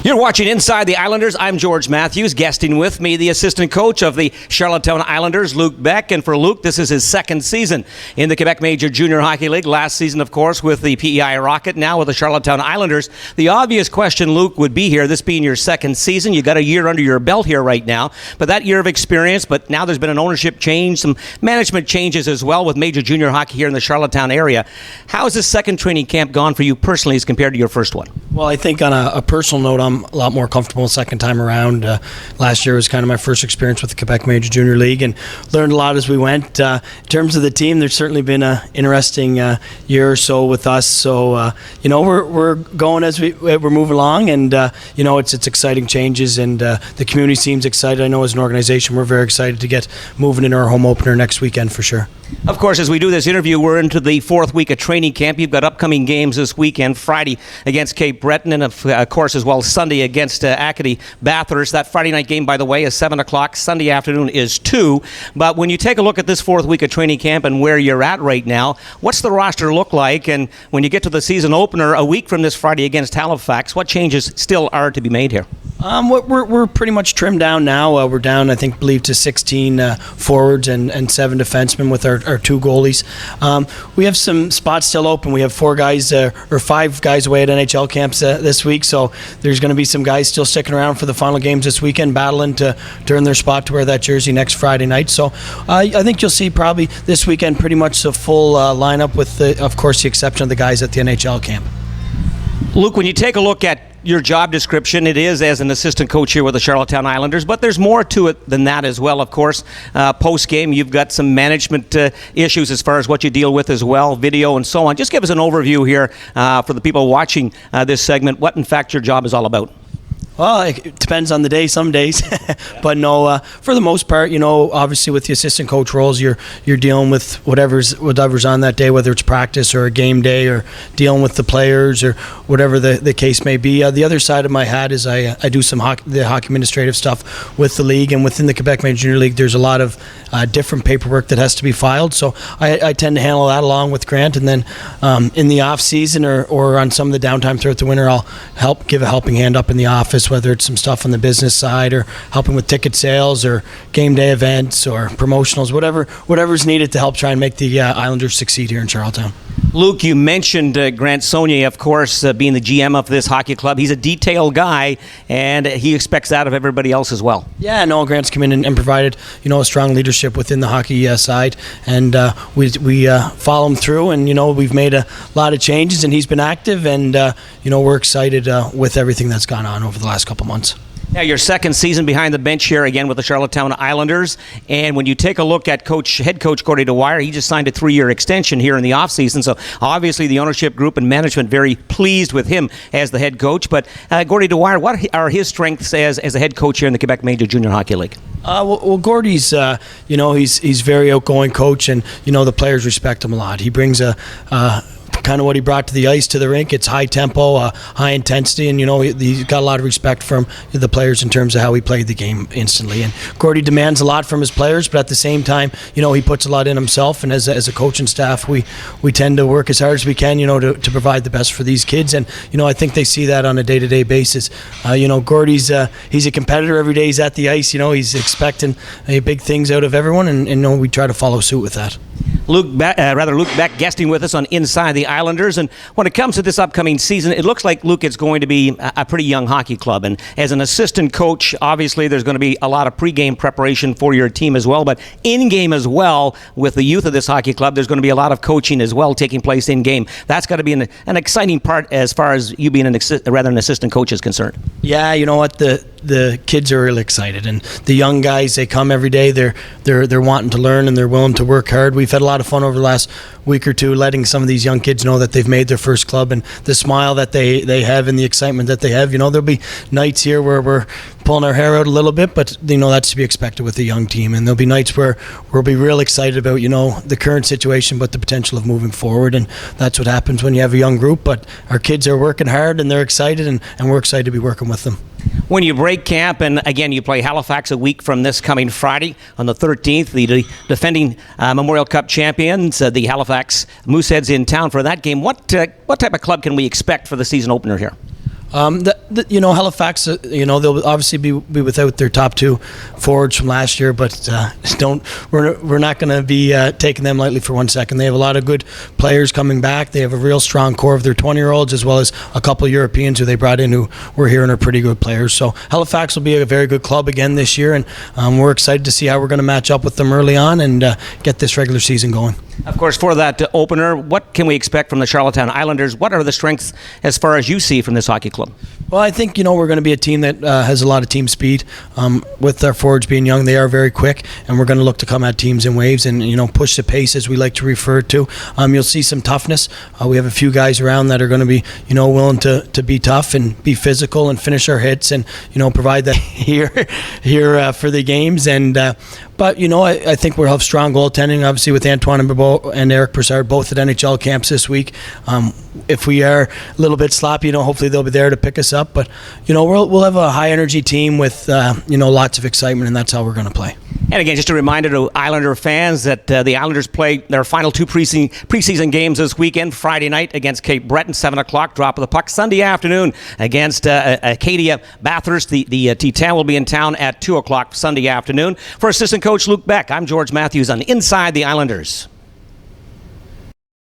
You're watching Inside the Islanders. I'm George Matthews. Guesting with me, the assistant coach of the Charlottetown Islanders, Luke Beck. And for Luke, this is his second season in the Quebec Major Junior Hockey League. Last season, of course, with the PEI Rocket, now with the Charlottetown Islanders. The obvious question, Luke, would be here, this being your second season, you got a year under your belt here right now, but that year of experience, but now there's been an ownership change, some management changes as well with Major Junior Hockey here in the Charlottetown area. How has this second training camp gone for you personally as compared to your first one? Well, I think on a personal note, I'm a lot more comfortable the second time around. Last year was kind of my first experience with the Quebec Major Junior League and learned a lot as we went. In terms of the team, there's certainly been an interesting year or so with us. So, we're going as we're moving along, and, it's exciting changes, and the community seems excited. I know as an organization, we're very excited to get moving into our home opener next weekend for sure. Of course, as we do this interview, we're into the fourth week of training camp. You've got upcoming games this weekend, Friday against Cape Breton, and of course as well Sunday against Acadie Bathurst. That Friday night game, by the way, is 7 o'clock. Sunday afternoon is 2. But when you take a look at this fourth week of training camp and where you're at right now, what's the roster look like? And when you get to the season opener a week from this Friday against Halifax, what changes still are to be made here? We're pretty much trimmed down now. We're down, I believe, to 16 forwards and 7 defensemen with our 2 goalies. We have some spots still open. We have 5 guys away at NHL camps this week, so there's going to be some guys still sticking around for the final games this weekend, battling to earn their spot to wear that jersey next Friday night. So I think you'll see probably this weekend pretty much a full lineup with, of course, the exception of the guys at the NHL camp. Luke, when you take a look at your job description, it is as an assistant coach here with the Charlottetown Islanders, but there's more to it than that as well, of course. Post-game, you've got some management issues as far as what you deal with as well, video and so on. Just give us an overview here for the people watching this segment, what in fact your job is all about. Well, it depends on the day. Some days, but no. For the most part, obviously with the assistant coach roles, you're dealing with whatever's on that day, whether it's practice or a game day, or dealing with the players or whatever the case may be. The other side of my hat is I do some the hockey administrative stuff with the league, and within the Quebec Major Junior League, there's a lot of different paperwork that has to be filed. So I tend to handle that along with Grant, and then in the off season or on some of the downtime throughout the winter, I'll give a helping hand up in the office, whether it's some stuff on the business side or helping with ticket sales or game day events or promotionals, whatever's needed to help try and make the Islanders succeed here in Charlottetown. Luke, you mentioned Grant Saunier, of course, being the GM of this hockey club. He's a detailed guy, and he expects that of everybody else as well. Yeah, no, Grant's come in and provided, a strong leadership within the hockey side, and we follow him through, and, we've made a lot of changes, and he's been active, and, we're excited with everything that's gone on over the last couple months. Now, your second season behind the bench here again with the Charlottetown Islanders, and when you take a look at head coach Gordy Dwyer, he just signed a 3-year extension here in the offseason, so obviously the ownership group and management very pleased with him as the head coach. But Gordy Dwyer, what are his strengths as a head coach here in the Quebec Major Junior Hockey League? Well, Gordy's, he's very outgoing coach, and, the players respect him a lot. He brings kind of what he brought to the ice, to the rink. It's high tempo, high intensity, and he's got a lot of respect from the players in terms of how he played the game instantly. And Gordy demands a lot from his players, but at the same time, he puts a lot in himself. And as a coaching staff, we tend to work as hard as we can, to provide the best for these kids. And I think they see that on a day-to-day basis. Gordy's he's a competitor every day. He's at the ice. He's expecting big things out of everyone, and we try to follow suit with that. Luke Beck guesting with us on Inside the Islanders. And when it comes to this upcoming season, it looks like, Luke, it's going to be a pretty young hockey club. And as an assistant coach, obviously there's going to be a lot of pregame preparation for your team as well. But in-game as well, with the youth of this hockey club, there's going to be a lot of coaching as well taking place in-game. That's got to be an exciting part as far as you being an assistant coach is concerned. Yeah, you know what? The kids are really excited, and the young guys, they come every day. They're wanting to learn, and they're willing to work hard. We've had a lot of fun over the last week or two, letting some of these young kids know that they've made their first club, and the smile that they have and the excitement that they have. There'll be nights here where we're pulling our hair out a little bit, but that's to be expected with a young team. And there'll be nights where we'll be real excited about the current situation, but the potential of moving forward. And that's what happens when you have a young group. But our kids are working hard, and they're excited, and we're excited to be working with them. When you break camp, and again, you play Halifax a week from this coming Friday on the 13th, the defending Memorial Cup champions, the Halifax Mooseheads in town for that game. What type of club can we expect for the season opener here? Halifax, they'll obviously be without their top two forwards from last year, but we're not going to be taking them lightly for 1 second. They have a lot of good players coming back. They have a real strong core of their 20-year-olds, as well as a couple of Europeans who they brought in who were here and are pretty good players. So Halifax will be a very good club again this year, and we're excited to see how we're going to match up with them early on and get this regular season going. Of course, for that opener, what can we expect from the Charlottetown Islanders? What are the strengths as far as you see from this hockey club? Well, I think, we're going to be a team that has a lot of team speed. With our forwards being young, they are very quick, and we're going to look to come at teams in waves and, push the pace, as we like to refer to. You'll see some toughness. We have a few guys around that are going to be, willing to be tough and be physical and finish our hits and, provide that here for the games. But I think we'll have strong goaltending, obviously, with Antoine and Eric Broussard, both at NHL camps this week. If we are a little bit sloppy, hopefully they'll be there to pick us up. But we'll have a high energy team with lots of excitement, and that's how we're going to play. And again, just a reminder to Islander fans that the Islanders play their final two preseason games this weekend. Friday night against Cape Breton, 7 o'clock, drop of the puck. Sunday afternoon against Acadia Bathurst. The T10 will be in town at 2 o'clock Sunday afternoon. For Assistant Coach Luke Beck, I'm George Matthews on Inside the Islanders.